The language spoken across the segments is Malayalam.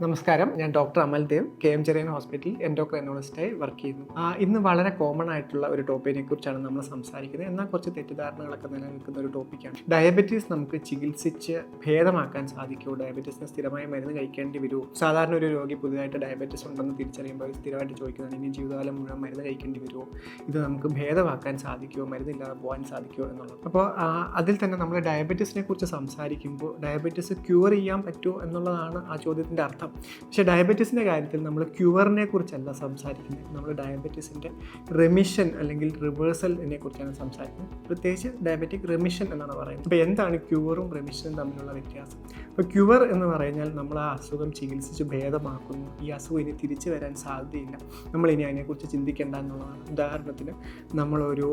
നമസ്കാരം, ഞാൻ ഡോക്ടർ അമൽ ദേവ്, KM ചെറിയൻ ഹോസ്പിറ്റലിൽ എൻഡോക്രൈനോളജിസ്റ്റായി വർക്ക് ചെയ്യുന്നു. ഇന്ന് വളരെ കോമൺ ആയിട്ടുള്ള ഒരു ടോപ്പിക്കിനെ കുറിച്ചാണ് നമ്മൾ സംസാരിക്കുന്നത്. എന്നാൽ കുറച്ച് തെറ്റിദ്ധാരണകളൊക്കെ നിലനിൽക്കുന്ന ഒരു ടോപ്പിക്കാണ്. ഡയബറ്റീസ് നമുക്ക് ചികിത്സിച്ച് ഭേദമാക്കാൻ സാധിക്കുമോ? ഡയബറ്റീസിന് സ്ഥിരമായി മരുന്ന് കഴിക്കേണ്ടി വരുമോ? സാധാരണ ഒരു രോഗി പുതിയതായിട്ട് ഡയബറ്റീസ് ഉണ്ടെന്ന് തിരിച്ചറിയുമ്പോൾ സ്ഥിരമായിട്ട് ചോദിക്കുന്നതാണ്, ഇനി ജീവിതകാലം മുഴുവൻ മരുന്ന് കഴിക്കേണ്ടി വരുമോ? ഇത് നമുക്ക് ഭേദമാക്കാൻ സാധിക്കുമോ? മരുന്നില്ലാതെ പോകാൻ സാധിക്കുമോ എന്നുള്ളത്. അപ്പോൾ അതിൽ തന്നെ നമ്മൾ ഡയബറ്റീസിനെ കുറിച്ച് സംസാരിക്കുമ്പോൾ ഡയബറ്റീസ് ക്യൂർ ചെയ്യാൻ പറ്റുമോ എന്നുള്ളതാണ് ആ ചോദ്യത്തിൻ്റെ അർത്ഥം. പക്ഷേ ഡയബറ്റീസിൻ്റെ കാര്യത്തിൽ നമ്മൾ ക്യൂറിനെ കുറിച്ചല്ല സംസാരിക്കുന്നത്. നമ്മൾ ഡയബറ്റീസിൻ്റെ റെമിഷൻ അല്ലെങ്കിൽ റിവേഴ്സലിനെ കുറിച്ചാണ് സംസാരിക്കുന്നത്. പ്രത്യേകിച്ച് ഡയബറ്റിക് റെമിഷൻ എന്നാണ് പറയുന്നത്. അപ്പോൾ എന്താണ് ക്യൂറും റെമിഷനും തമ്മിലുള്ള വ്യത്യാസം? അപ്പോൾ ക്യൂർ എന്ന് പറഞ്ഞാൽ നമ്മൾ ആ അസുഖം ചികിത്സിച്ച് ഭേദമാക്കുന്നു. ഈ അസുഖം ഇനി തിരിച്ചു വരാൻ സാധ്യതയില്ല, നമ്മളിനി അതിനെക്കുറിച്ച് ചിന്തിക്കേണ്ട എന്നുള്ളതാണ്. ഉദാഹരണത്തിന് നമ്മളൊരു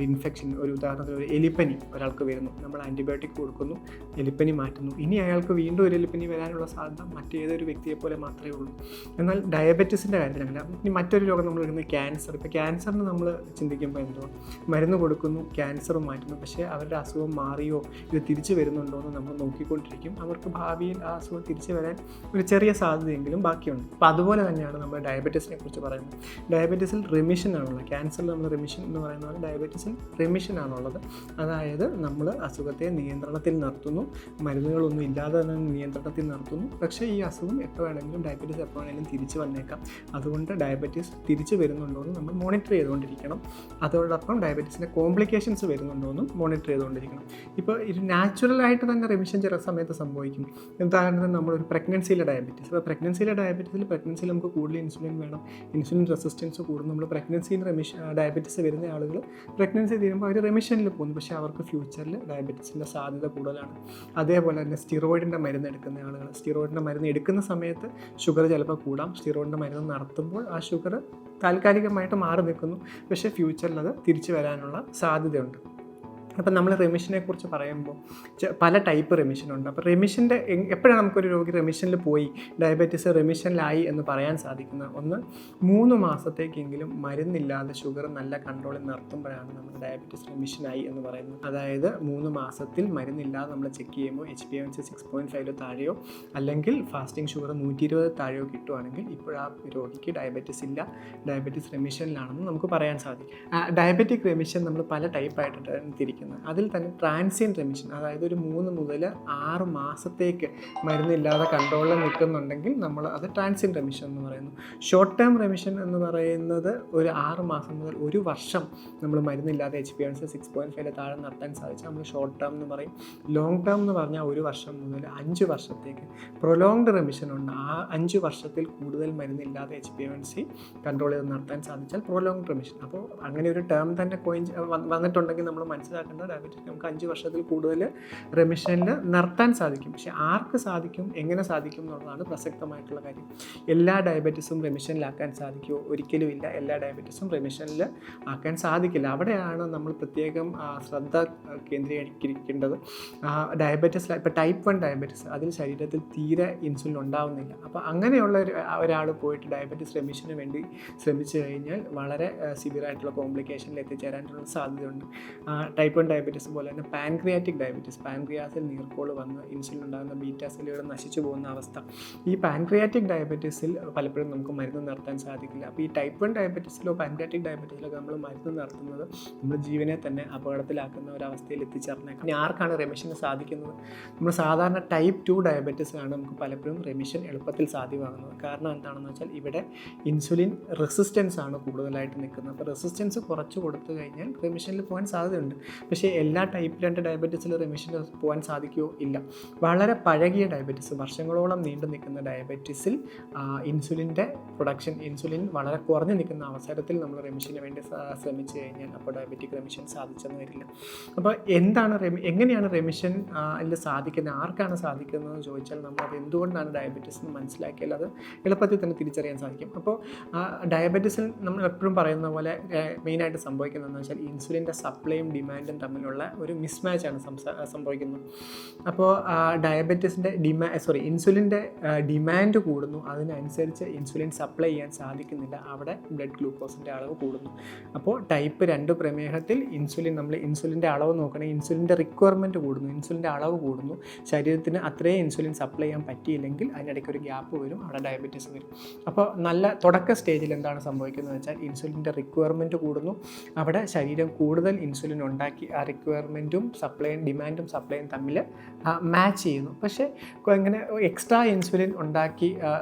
ഇൻഫെക്ഷൻ, ഉദാഹരണത്തിന് ഒരു എലിപ്പനി ഒരാൾക്ക് വരുന്നു, നമ്മൾ ആൻറ്റിബയോട്ടിക് കൊടുക്കുന്നു, എലിപ്പനി മാറ്റുന്നു. ഇനി അയാൾക്ക് വീണ്ടും ഒരു എലിപ്പനി വരാനുള്ള സാധ്യത മറ്റേതൊരു വ്യക്തിയെ പോലെ മാത്രമേ ഉള്ളൂ. എന്നാൽ ഡയബറ്റീസിൻ്റെ കാര്യത്തിൽ അങ്ങനെ. ഇനി മറ്റൊരു രോഗം നമ്മൾ വരുന്നത് ക്യാൻസർ. ഇപ്പോൾ ക്യാൻസറിന് നമ്മൾ ചിന്തിക്കുമ്പോൾ എന്തോ മരുന്ന് കൊടുക്കുന്നു, ക്യാൻസർ മാറ്റുന്നു, പക്ഷേ അവരുടെ അസുഖം മാറിയോ, ഇത് തിരിച്ചു വരുന്നുണ്ടോ എന്ന് നമ്മൾ നോക്കിക്കൊണ്ടിരിക്കും. അവർക്ക് ഭാവിയിൽ ആ അസുഖം തിരിച്ചു വരാൻ ഒരു ചെറിയ സാധ്യതയെങ്കിലും ബാക്കിയുണ്ട്. അപ്പോൾ അതുപോലെ തന്നെയാണ് നമ്മൾ ഡയബറ്റീസിനെ കുറിച്ച് പറയുന്നത്. ഡയബറ്റീസിൽ റിമിഷൻ ആണുള്ളത്. ക്യാൻസറിൽ നമ്മൾ റിമിഷൻ എന്ന് പറയുന്ന പോലെ ഡയബറ്റീസിൽ റിമിഷൻ ആണുള്ളത്. അതായത് നമ്മൾ അസുഖത്തെ നിയന്ത്രണത്തിൽ നിർത്തുന്നു, മരുന്നുകളൊന്നും ഇല്ലാതെ തന്നെ നിയന്ത്രണത്തിൽ നിർത്തുന്നു. പക്ഷേ ഈ അസുഖം എപ്പോൾ വേണമെങ്കിലും, ഡയബറ്റീസ് എപ്പോൾ വേണമെങ്കിലും തിരിച്ചു വന്നേക്കാം. അതുകൊണ്ട് ഡയബറ്റീസ് തിരിച്ചു വരുന്നുണ്ടോ എന്ന് നമ്മൾ മോണിറ്റർ ചെയ്തുകൊണ്ടിരിക്കണം. അതോടൊപ്പം ഡയബറ്റീസിൻ്റെ കോംപ്ലിക്കേഷൻസ് വരുന്നുണ്ടോ എന്നും മോണിറ്റർ ചെയ്തുകൊണ്ടിരിക്കണം. ഇപ്പോൾ ഇത് നാച്ചുറലായിട്ട് തന്നെ റിമിഷൻ ചില സമയത്ത് സംഭവിക്കും. ഉദാഹരണത്തിന് നമ്മളൊരു പ്രഗ്നൻസിയിലെ ഡയബറ്റീസ്. അപ്പോൾ പ്രഗ്നൻസിയിൽ നമുക്ക് കൂടുതൽ ഇൻസുലിൻ വേണം, ഇൻസുലിൻ റെസിസ്റ്റൻസ് കൂടും. നമ്മൾ പ്രഗ്നൻസിയിൽ ഡയബറ്റീസ് വരുന്ന ആളുകൾ പ്രഗ്നൻസി തീരുമ്പോൾ അവർ റിമിഷനിൽ പോകുന്നു, പക്ഷേ അവർക്ക് ഫ്യൂച്ചറിൽ ഡയബറ്റീസിൻ്റെ സാധ്യത കൂടുതലാണ്. അതേപോലെ തന്നെ സ്റ്റിറോയിഡിൻ്റെ മരുന്ന് എടുക്കുന്ന ആളുകൾ, സ്റ്റിറോയിഡിൻ്റെ മരുന്ന് എടുക്കുന്ന സമയത്ത് ഷുഗർ ചിലപ്പോൾ കൂടാം. സ്റ്റിറോയിഡിൻ്റെ മരുന്ന് നടത്തുമ്പോൾ ആ ഷുഗർ താൽക്കാലികമായിട്ട് മാറി നിൽക്കുന്നു, പക്ഷേ ഫ്യൂച്ചറിൽ അത് തിരിച്ചു വരാനുള്ള സാധ്യതയുണ്ട്. അപ്പം നമ്മൾ റെമിഷനെ കുറിച്ച് പറയുമ്പോൾ പല ടൈപ്പ് റെമിഷനുണ്ട്. അപ്പോൾ റെമിഷൻ്റെ എപ്പോഴാണ് നമുക്കൊരു രോഗി റെമിഷനിൽ പോയി, ഡയബറ്റീസ് റെമിഷനിലായി എന്ന് പറയാൻ സാധിക്കുന്നത്? ഒന്ന്, 3 മാസത്തേക്കെങ്കിലും മരുന്നില്ലാതെ ഷുഗർ നല്ല കൺട്രോളിൽ നിർത്തുമ്പോഴാണ് നമ്മൾ ഡയബറ്റീസ് റെമിഷനായി എന്ന് പറയുന്നത്. അതായത് 3 മാസത്തിൽ മരുന്നില്ലാതെ നമ്മൾ ചെക്ക് ചെയ്യുമ്പോൾ HbA1c 6.5 താഴെയോ അല്ലെങ്കിൽ ഫാസ്റ്റിംഗ് ഷുഗർ 120 താഴെയോ കിട്ടുവാണെങ്കിൽ ഇപ്പോൾ ആ രോഗിക്ക് ഡയബറ്റീസ് ഇല്ല, ഡയബറ്റീസ് റെമിഷനിലാണെന്ന് നമുക്ക് പറയാൻ സാധിക്കും. ഡയബറ്റിക് റെമിഷൻ നമ്മൾ പല ടൈപ്പായിട്ടാണ് തിരിക്കുന്നത്. അതിൽ തന്നെ ട്രാൻസിയൻറ്റ് റെമിഷൻ, അതായത് ഒരു 3 മുതൽ 6 മാസത്തേക്ക് മരുന്നില്ലാതെ കൺട്രോളിൽ നിൽക്കുന്നുണ്ടെങ്കിൽ നമ്മൾ അത് ട്രാൻസിയൻറ്റ് റെമിഷൻ എന്ന് പറയുന്നു. ഷോർട്ട് ടേം റെമിഷൻ എന്ന് പറയുന്നത് ഒരു 6 മാസം മുതൽ 1 വർഷം നമ്മൾ മരുന്നില്ലാതെ HbA1c 6.5 താഴെ നിർത്താൻ സാധിച്ചാൽ നമ്മൾ ഷോർട്ട് ടേം എന്ന് പറയും. ലോങ് ടേം എന്ന് പറഞ്ഞാൽ 1 വർഷം മുതൽ 5 വർഷത്തേക്ക് പ്രൊലോങ്ഡ് റെമിഷൻ ഉണ്ട്. ആ 5 വർഷത്തിൽ കൂടുതൽ മരുന്നില്ലാതെ HbA1c കൺട്രോൾ ചെയ്ത് നിർത്താൻ സാധിച്ചാൽ പ്രൊലോങ്ഡ് റെമിഷൻ. അപ്പോൾ അങ്ങനെ ഒരു ടേം തന്നെ വന്നിട്ടുണ്ടെങ്കിൽ നമ്മൾ മനസ്സിലാക്കേണ്ടത് ഡയബറ്റീസ് നമുക്ക് 5 വർഷത്തിൽ കൂടുതൽ റെമിഷനിൽ നിർത്താൻ സാധിക്കും. പക്ഷേ ആർക്ക് സാധിക്കും, എങ്ങനെ സാധിക്കും എന്നുള്ളതാണ് പ്രസക്തമായിട്ടുള്ള കാര്യം. എല്ലാ ഡയബറ്റീസും റെമിഷനിലാക്കാൻ സാധിക്കുമോ? ഒരിക്കലും ഇല്ല. എല്ലാ ഡയബറ്റീസും റെമിഷനിൽ ആക്കാൻ സാധിക്കില്ല. അവിടെയാണ് നമ്മൾ പ്രത്യേകം ശ്രദ്ധ കേന്ദ്രീകരിക്കേണ്ടത്. ഡയബറ്റീസ്, ഇപ്പോൾ ടൈപ്പ് 1 ഡയബറ്റീസ്, അതിൽ ശരീരത്തിൽ തീരെ ഇൻസുലിൻ ഉണ്ടാവുന്നില്ല. അപ്പോൾ അങ്ങനെയുള്ള ഒരാൾ പോയിട്ട് ഡയബറ്റീസ് റെമിഷന് വേണ്ടി ശ്രമിച്ചു കഴിഞ്ഞാൽ വളരെ സിവിയറായിട്ടുള്ള കോംപ്ലിക്കേഷനിൽ എത്തിച്ചേരാനുള്ള സാധ്യതയുണ്ട്. ടൈപ്പ് 1 ഡയബറ്റീസ് പോലെ തന്നെ പാൻക്രിയാറ്റിക് ഡയബറ്റീസ്, പാൻക്രിയാസിൽ നീർക്കോൾ വന്ന് ഇൻസുലിൻ ഉണ്ടാകുന്ന ബീറ്റാ സെല്ലുകൾ നശിച്ചു പോകുന്ന അവസ്ഥ. ഈ പാൻക്രിയാറ്റിക് ഡയബറ്റീസിൽ പലപ്പോഴും നമുക്ക് മരുന്ന് നിർത്താൻ സാധിക്കില്ല. അപ്പോൾ ഈ ടൈപ്പ് 1 ഡയബറ്റീസിലോ പാൻക്രിയാറ്റിക് ഡയബറ്റീസിലൊക്കെ നമ്മൾ മരുന്ന് നിർത്തുന്നത് നമ്മൾ ജീവനെ തന്നെ അപകടത്തിലാക്കുന്ന ഒരവസ്ഥയിൽ എത്തിച്ചേർന്നേക്കാം. ഇനി ആർക്കാണ് റെമിഷന് സാധിക്കുന്നത്? നമ്മൾ സാധാരണ ടൈപ്പ് 2 ഡയബറ്റീസിലാണ് നമുക്ക് പലപ്പോഴും റെമിഷൻ എളുപ്പത്തിൽ സാധ്യമാകുന്നത്. കാരണം എന്താണെന്ന് വെച്ചാൽ ഇവിടെ ഇൻസുലിൻ റെസിസ്റ്റൻസ് ആണ് കൂടുതലായിട്ട് നിൽക്കുന്നത്. അപ്പോൾ റെസിസ്റ്റൻസ് കുറച്ച് കൊടുത്തു കഴിഞ്ഞാൽ റെമിഷനിൽ പോകാൻ സാധ്യതയുണ്ട്. പക്ഷേ എല്ലാ ടൈപ്പ് 2 ഡയബറ്റീസിൽ റെമിഷന് പോകാൻ സാധിക്കുമോ? ഇല്ല. വളരെ പഴകിയ ഡയബറ്റീസ്, വർഷങ്ങളോളം നീണ്ടു നിൽക്കുന്ന ഡയബറ്റീസിൽ ഇൻസുലിൻ്റെ പ്രൊഡക്ഷൻ, ഇൻസുലിൻ വളരെ കുറഞ്ഞു നിൽക്കുന്ന അവസരത്തിൽ നമ്മൾ റെമിഷന് വേണ്ടി ശ്രമിച്ചു കഴിഞ്ഞാൽ അപ്പോൾ ഡയബറ്റിക് റെമിഷൻ സാധിച്ചെന്ന് വരില്ല. അപ്പോൾ എങ്ങനെയാണ് റെമിഷൻ അതിൽ സാധിക്കുന്നത്, ആർക്കാണ് സാധിക്കുന്നതെന്ന് ചോദിച്ചാൽ നമ്മളത് എന്തുകൊണ്ടാണ് ഡയബറ്റീസ് എന്ന് മനസ്സിലാക്കിയാൽ അത് എളുപ്പത്തിൽ തന്നെ തിരിച്ചറിയാൻ സാധിക്കും. അപ്പോൾ ഡയബറ്റീസിൽ നമ്മൾ എപ്പോഴും പറയുന്ന പോലെ മെയിനായിട്ട് സംഭവിക്കുന്നതെന്ന് വെച്ചാൽ ഇൻസുലിൻ്റെ സപ്ലൈയും ഡിമാൻഡും തമ്മിലുള്ള ഒരു മിസ്മാച്ചാണ് സംഭവിക്കുന്നത്. അപ്പോൾ ഡയബറ്റീസിൻ്റെ ഇൻസുലിൻ്റെ ഡിമാൻഡ് കൂടുന്നു, അതിനനുസരിച്ച് ഇൻസുലിൻ സപ്ലൈ ചെയ്യാൻ സാധിക്കുന്നില്ല, അവിടെ ബ്ലഡ് ഗ്ലൂക്കോസിൻ്റെ അളവ് കൂടുന്നു. അപ്പോൾ ടൈപ്പ് 2 പ്രമേഹത്തിൽ നമ്മൾ ഇൻസുലിൻ്റെ അളവ് നോക്കണമെങ്കിൽ ഇൻസുലിൻ്റെ റിക്വയർമെൻറ്റ് കൂടുന്നു, ഇൻസുലിൻ്റെ അളവ് കൂടുന്നു. ശരീരത്തിന് അത്രയും ഇൻസുലിൻ സപ്ലൈ ചെയ്യാൻ പറ്റിയില്ലെങ്കിൽ അതിനിടയ്ക്ക് ഒരു ഗ്യാപ്പ് വരും, അവിടെ ഡയബറ്റീസ് വരും. അപ്പോൾ നല്ല തുടക്ക സ്റ്റേജിൽ എന്താണ് സംഭവിക്കുന്നത് വെച്ചാൽ ഇൻസുലിൻ്റെ റിക്വയർമെൻറ്റ് കൂടുന്നു, അവിടെ ശരീരം കൂടുതൽ ഇൻസുലിൻ ഉണ്ടാക്കി ആ റിക്വയർമെൻറ്റും ഡിമാൻഡും സപ്ലൈയും തമ്മിൽ മാച്ച് ചെയ്യുന്നു. പക്ഷേ ഇങ്ങനെ എക്സ്ട്രാ ഇൻസുലിൻ ഉണ്ടാക്കി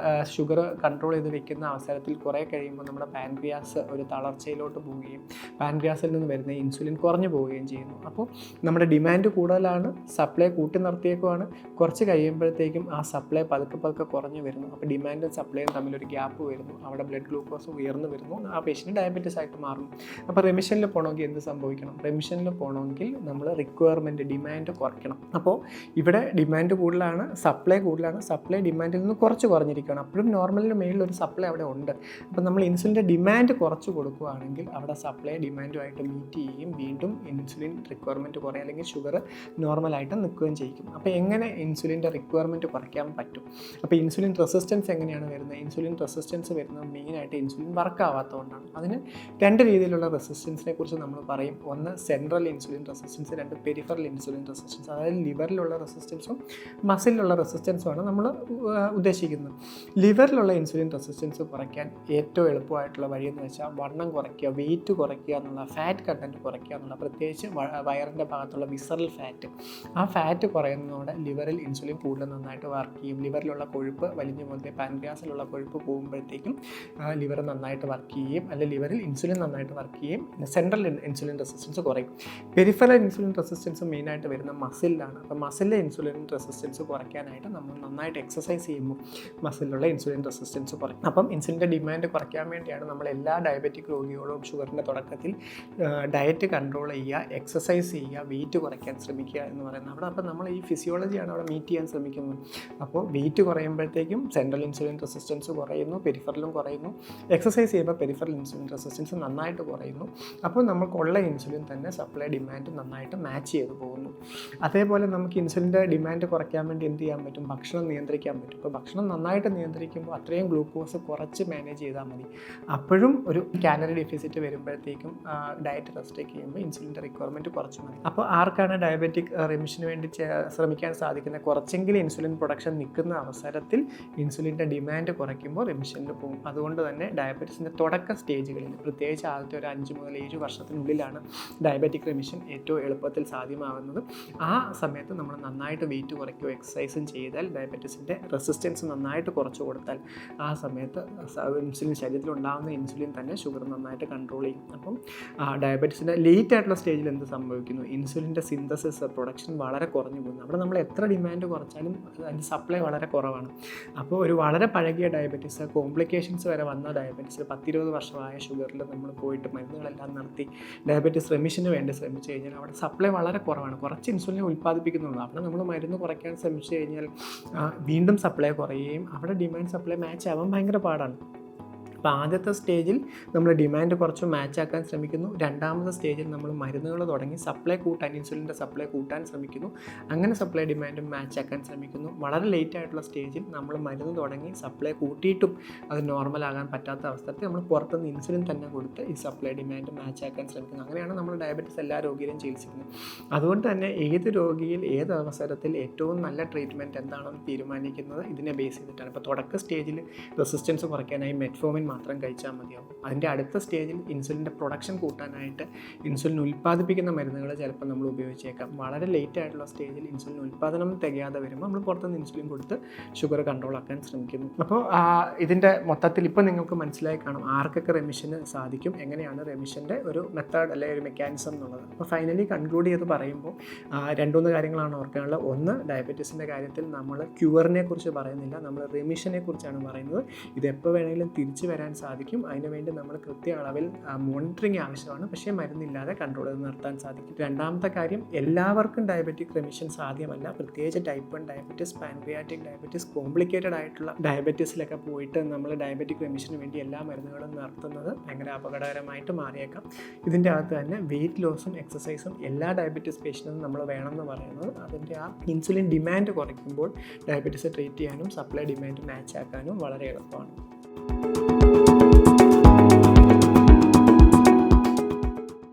ഷുഗർ കൺട്രോൾ ചെയ്ത് വെക്കുന്ന അവസരത്തിൽ കുറേ കഴിയുമ്പോൾ നമ്മുടെ പാൻക്രിയാസ് ഒരു തളർച്ചയിലോട്ട് പോവുകയും പാൻക്രിയാസിൽ നിന്ന് വരുന്ന ഇൻസുലിൻ കുറഞ്ഞു പോവുകയും ചെയ്യുന്നു. അപ്പോൾ നമ്മുടെ ഡിമാൻഡ് കൂടുതലാണ്, സപ്ലൈ കൂട്ടി നിർത്തിയേക്കുവാണ്, കുറച്ച് കഴിയുമ്പോഴത്തേക്കും ആ സപ്ലൈ പതുക്കെ കുറഞ്ഞു വരുന്നു. അപ്പോൾ ഡിമാൻഡും സപ്ലൈയും തമ്മിലൊരു ഗ്യാപ്പ് വരുന്നു, അവിടെ ബ്ലഡ് ഗ്ലൂക്കോസ് ഉയർന്നു വരുന്നു, ആ പേഷ്യൻ്റ് ഡയബറ്റീസ് ആയിട്ട് മാറുന്നു. അപ്പോൾ റെമിഷനിൽ പോകണമെങ്കിൽ എന്ത് സംഭവിക്കണം? റെമിഷനിൽ പോകണമെങ്കിൽ നമ്മൾ റിക്വയർമെൻറ്റ് ഡിമാൻഡ് കുറയ്ക്കണം. അപ്പോൾ ഇവിടെ ഡിമാൻഡ് കൂടുതലാണ്, സപ്ലൈ കൂടുതലാണ്, സപ്ലൈ ഡിമാൻഡിൽ നിന്ന് കുറച്ച് കുറഞ്ഞിരിക്കുകയാണ്. അപ്പോഴും നോർമലിന് മേളിലൊരു സപ്ലൈ അവിടെ ഉണ്ട്. അപ്പോൾ നമ്മൾ ഇൻസുലിൻ്റെ ഡിമാൻഡ് കുറച്ച് കൊടുക്കുകയാണെങ്കിൽ അവിടെ സപ്ലൈ ഡിമാൻഡുമായിട്ട് മീറ്റ് ചെയ്യുകയും വീണ്ടും ഇൻസുലിൻ റിക്വയർമെൻറ്റ് കുറയും, അല്ലെങ്കിൽ ഷുഗർ നോർമലായിട്ട് നിൽക്കുകയും ചെയ്യും. അപ്പോൾ എങ്ങനെ ഇൻസുലിൻ്റെ റിക്വയർമെൻറ്റ് കുറയ്ക്കാൻ പറ്റും? അപ്പോൾ ഇൻസുലിൻ റെസിസ്റ്റൻസ് എങ്ങനെയാണ് വരുന്നത്? ഇൻസുലിൻ റെസിസ്റ്റൻസ് വരുന്നത് മെയിനായിട്ട് ഇൻസുലിൻ വർക്ക് ആവാത്തതുകൊണ്ടാണ്. അതിന് 2 രീതിയിലുള്ള റെസിസ്റ്റൻസിനെ കുറിച്ച് നമ്മൾ പറയും. ഒന്ന് central insulin resistance, 2 peripheral insulin resistance. അതായത് ലിവറിലുള്ള റെസിസ്റ്റൻസും മസിലിലുള്ള റെസിസ്റ്റൻസുമാണ് നമ്മൾ ഉദ്ദേശിക്കുന്നത്. ലിവറിലുള്ള ഇൻസുലിൻ റെസിസ്റ്റൻസ് കുറയ്ക്കാൻ ഏറ്റവും എളുപ്പമായിട്ടുള്ള വഴിയെന്ന് വെച്ചാൽ വണ്ണം കുറയ്ക്കുക, വെയിറ്റ് കുറയ്ക്കുക എന്നുള്ള, ഫാറ്റ് കണ്ടൻറ്റ് കുറയ്ക്കുക എന്നുള്ള, പ്രത്യേകിച്ച് വയറിൻ്റെ ഭാഗത്തുള്ള വിസറൽ ഫാറ്റ്. ആ ഫാറ്റ് കുറയുന്നതോടെ ലിവറിൽ ഇൻസുലിൻ കൂടുതൽ നന്നായിട്ട് വർക്ക് ചെയ്യും. ലിവറിലുള്ള കൊഴുപ്പ് വലിഞ്ഞു പോകുന്ന പാൻക്രിയാസിലുള്ള കൊഴുപ്പ് പോകുമ്പോഴത്തേക്കും ലിവർ നന്നായിട്ട് വർക്ക് ചെയ്യും, അല്ലെങ്കിൽ ലിവറിൽ ഇൻസുലിൻ നന്നായിട്ട് വർക്ക് ചെയ്യും. സെൻട്രൽ ഇൻസുലിൻ റെസിസ്റ്റൻസ് കുറയും. പെരിഫറൽ ഇൻസുലിൻ റെസിസ്റ്റൻസ് മെയിനായിട്ട് വരുന്ന മസിലിലാണ്. അപ്പോൾ മസിലിലെ ഇൻസുലിൻ റെസിസ്റ്റൻസ് കുറയ്ക്കാനായിട്ട് നമ്മൾ നന്നായിട്ട് എക്സസൈസ് ചെയ്യുമ്പോൾ മസിലിലുള്ള ഇൻസുലിൻ റെസിസ്റ്റൻസ് കുറയും. അപ്പം ഇൻസുലിൻ്റെ ഡിമാൻഡ് കുറയ്ക്കാൻ വേണ്ടിയാണ് നമ്മൾ എല്ലാ ഡയബറ്റിക് രോഗികളോടും ഷുഗറിൻ്റെ തുടക്കത്തിൽ ഡയറ്റ് കൺട്രോൾ ചെയ്യുക, എക്സസൈസ് ചെയ്യുക, വെയിറ്റ് കുറയ്ക്കാൻ ശ്രമിക്കുക എന്ന് പറയുന്നത്. അപ്പോൾ നമ്മൾ ഈ ഫിസിയോളജിയാണ് അവിടെ മീറ്റ് ചെയ്യാൻ ശ്രമിക്കുന്നത്. അപ്പോൾ വെയിറ്റ് കുറയുമ്പോഴത്തേക്കും സെൻട്രൽ ഇൻസുലിൻ റെസിസ്റ്റൻസ് കുറയുന്നു, പെരിഫറലും കുറയുന്നു. എക്സസൈസ് ചെയ്യുമ്പോൾ പെരിഫറൽ ഇൻസുലിൻ റെസിസ്റ്റൻസ് നന്നായിട്ട് കുറയുന്നു. അപ്പോൾ നമുക്കുള്ള ഇൻസുലിൻ തന്നെ സപ്ലൈ ഡിമാൻഡ് നന്നായിട്ട് മാച്ച് ചെയ്ത് പോകുന്നു. അതേപോലെ നമുക്ക് ഇൻസുലിൻ്റെ ഡിമാൻഡ് കുറയ്ക്കാൻ വേണ്ടി എന്ത് ചെയ്യാൻ പറ്റും? ഭക്ഷണം നിയന്ത്രിക്കാൻ പറ്റും. ഇപ്പോൾ ഭക്ഷണം നന്നായിട്ട് നിയന്ത്രിക്കുമ്പോൾ അത്രയും ഗ്ലൂക്കോസ് കുറച്ച് മാനേജ് ചെയ്താൽ മതി. അപ്പോഴും ഒരു കാലറി ഡെഫിസിറ്റ് വരുമ്പോഴത്തേക്കും ഡയറ്റ് റെസ്ട്രിക്ട് ചെയ്യുമ്പോൾ ഇൻസുലിൻ്റെ റിക്വയർമെൻറ്റ് കുറച്ച് മതി. അപ്പോൾ ആർക്കാണ് ഡയബറ്റിക് റിമിഷന് വേണ്ടി ശ്രമിക്കാൻ സാധിക്കുന്നത്? കുറച്ചെങ്കിലും ഇൻസുലിൻ പ്രൊഡക്ഷൻ നിൽക്കുന്ന അവസരത്തിൽ ഇൻസുലിൻ്റെ ഡിമാൻഡ് കുറയ്ക്കുമ്പോൾ റിമിഷനിൽ പോകും. അതുകൊണ്ട് തന്നെ ഡയബറ്റീസിൻ്റെ തുടക്ക സ്റ്റേജുകളിൽ, പ്രത്യേകിച്ച് ആദ്യത്തെ ഒരു 5 മുതൽ 7 വർഷത്തിനുള്ളിലാണ് ഡയബറ്റിക് റിമിഷൻ ഏറ്റവും എളുപ്പത്തിൽ സാധ്യമാകുന്നത്. ആ സമയത്ത് നമ്മൾ നന്നായിട്ട് വെയിറ്റ് കുറയ്ക്കുകയോ എക്സസൈസും ചെയ്താൽ, ഡയബറ്റീസിൻ്റെ റെസിസ്റ്റൻസ് നന്നായിട്ട് കുറച്ച് കൊടുത്താൽ, ആ സമയത്ത് ഇൻസുലിൻ ശരീരത്തിൽ ഉണ്ടാകുന്ന ഇൻസുലിൻ തന്നെ ഷുഗർ നന്നായിട്ട് കൺട്രോൾ ചെയ്യും. അപ്പം ഡയബറ്റീസിൻ്റെ ലേറ്റ് ആയിട്ടുള്ള സ്റ്റേജിൽ എന്ത് സംഭവിക്കുന്നു? ഇൻസുലിൻ്റെ സിന്തസിസ്, പ്രൊഡക്ഷൻ വളരെ കുറഞ്ഞു പോകുന്നു. അവിടെ നമ്മൾ എത്ര ഡിമാൻഡ് കുറച്ചാലും അതിൻ്റെ സപ്ലൈ വളരെ കുറവാണ്. അപ്പോൾ ഒരു വളരെ പഴകിയ ഡയബറ്റീസ്, കോംപ്ലിക്കേഷൻസ് വരെ വന്ന ഡയബറ്റീസ്, 10-20 വർഷമായ ഷുഗറിൽ നമ്മൾ പോയിട്ട് മരുന്നുകളെല്ലാം നടത്തി ഡയബറ്റീസ് റെമിഷന് വേണ്ടി ശ്രമിച്ചു കഴിഞ്ഞാൽ അവിടെ സപ്ലൈ വളരെ കുറവാണ്. കുറച്ച് ഇൻസുലിനെ ഉൽപ്പാദിപ്പിക്കുന്നുള്ളൂ. അവിടെ നമ്മൾ മരുന്ന് കുറയ്ക്കാൻ ശ്രമിച്ചു കഴിഞ്ഞാൽ വീണ്ടും സപ്ലൈ കുറയുകയും അവിടെ ഡിമാൻഡ് സപ്ലൈ മാച്ച് ആവാൻ ഭയങ്കര പാടാണ്. അപ്പോൾ ആദ്യത്തെ സ്റ്റേജിൽ നമ്മൾ ഡിമാൻഡ് കുറച്ച് മാച്ചാക്കാൻ ശ്രമിക്കുന്നു. രണ്ടാമത്തെ സ്റ്റേജിൽ നമ്മൾ മരുന്നുകൾ തുടങ്ങി സപ്ലൈ കൂട്ടാൻ, ഇൻസുലിൻ്റെ സപ്ലൈ കൂട്ടാൻ ശ്രമിക്കുന്നു. അങ്ങനെ സപ്ലൈ ഡിമാൻഡും മാച്ചാക്കാൻ ശ്രമിക്കുന്നു. വളരെ ലേറ്റ് ആയിട്ടുള്ള സ്റ്റേജിൽ നമ്മൾ മരുന്ന് തുടങ്ങി സപ്ലൈ കൂട്ടിയിട്ടും അത് നോർമലാകാൻ പറ്റാത്ത അവസരത്തിൽ നമ്മൾ പുറത്തുനിന്ന് ഇൻസുലിൻ തന്നെ കൊടുത്ത് ഈ സപ്ലൈ ഡിമാൻഡ് മാച്ചാക്കാൻ ശ്രമിക്കുന്നു. അങ്ങനെയാണ് നമ്മൾ ഡയബറ്റീസ് എല്ലാ രോഗിയിലും ചികിത്സിക്കുന്നത്. അതുകൊണ്ട് തന്നെ ഏത് രോഗിയിൽ ഏത് അവസരത്തിൽ ഏറ്റവും നല്ല ട്രീറ്റ്മെൻറ്റ് എന്താണെന്ന് തീരുമാനിക്കുന്നത് ഇതിനെ ബേസ് ചെയ്തിട്ടാണ്. ഇപ്പോൾ തുടക്ക സ്റ്റേജിൽ റെസിസ്റ്റൻസ് കുറയ്ക്കാനായി മെറ്റ്ഫോമിൻ മാത്രം കഴിച്ചാൽ മതിയാവും. അതിൻ്റെ അടുത്ത സ്റ്റേജിൽ ഇൻസുലിൻ്റെ പ്രൊഡക്ഷൻ കൂട്ടാനായിട്ട് ഇൻസുലിൻ ഉൽപ്പാദിപ്പിക്കുന്ന മരുന്നുകൾ ചിലപ്പോൾ നമ്മൾ ഉപയോഗിച്ചേക്കാം. വളരെ ലേറ്റ് ആയിട്ടുള്ള സ്റ്റേജിൽ ഇൻസുലിൻ ഉൽപ്പാദനം തികയാതെ വരുമ്പോൾ നമ്മൾ പുറത്തുനിന്ന് ഇൻസുലിൻ കൊടുത്ത് ഷുഗർ കൺട്രോൾ ആക്കാൻ ശ്രമിക്കുന്നു. അപ്പോൾ ഇതിൻ്റെ മൊത്തത്തിൽ ഇപ്പോൾ നിങ്ങൾക്ക് മനസ്സിലായി കാണും ആർക്കൊക്കെ റെമിഷന് സാധിക്കും, എങ്ങനെയാണ് റെമിഷൻ്റെ ഒരു മെത്തേഡ് അല്ലെങ്കിൽ ഒരു മെക്കാനിസം എന്നുള്ളത്. അപ്പോൾ ഫൈനലി കൺക്ലൂഡ് ചെയ്ത് പറയുമ്പോൾ 2-3 കാര്യങ്ങളാണ് ഓർക്കാനുള്ളത്. ഒന്ന്, ഡയബറ്റീസിൻ്റെ കാര്യത്തിൽ നമ്മൾ ക്യൂറിനെ കുറിച്ച് പറയുന്നില്ല, നമ്മൾ റെമിഷനെ കുറിച്ചാണ് പറയുന്നത്. ഇത് എപ്പോൾ വേണമെങ്കിലും തിരിച്ചു വരാൻ തരാൻ സാധിക്കും. അതിനുവേണ്ടി നമ്മൾ കൃത്യ അളവിൽ മോണിറ്ററിങ് ആവശ്യമാണ്, പക്ഷേ മരുന്നില്ലാതെ കൺട്രോൾ ചെയ്ത് നിർത്താൻ സാധിക്കും. രണ്ടാമത്തെ കാര്യം, എല്ലാവർക്കും ഡയബറ്റിക് റെമിഷൻ സാധ്യമല്ല. പ്രത്യേകിച്ച് type 1 diabetes, pancreatic diabetes, complicated ആയിട്ടുള്ള ഡയബറ്റീസിലൊക്കെ പോയിട്ട് നമ്മൾ ഡയബറ്റിക് റെമിഷന് വേണ്ടി എല്ലാ മരുന്നുകളും നിർത്തുന്നത് ഭയങ്കര അപകടകരമായിട്ട് മാറിയേക്കാം. ഇതിൻ്റെ അകത്ത് തന്നെ വെയിറ്റ് ലോസും എക്സസൈസും എല്ലാ ഡയബറ്റീസ് പേഷ്യൻറ്റിനും നമ്മൾ വേണമെന്ന് പറയുന്നത് അതിൻ്റെ ആ ഇൻസുലിൻ ഡിമാൻഡ് കുറയ്ക്കുമ്പോൾ ഡയബറ്റീസ് ട്രീറ്റ് ചെയ്യാനും സപ്ലൈ ഡിമാൻഡ് മാച്ച് ആക്കാനും വളരെ എളുപ്പമാണ്.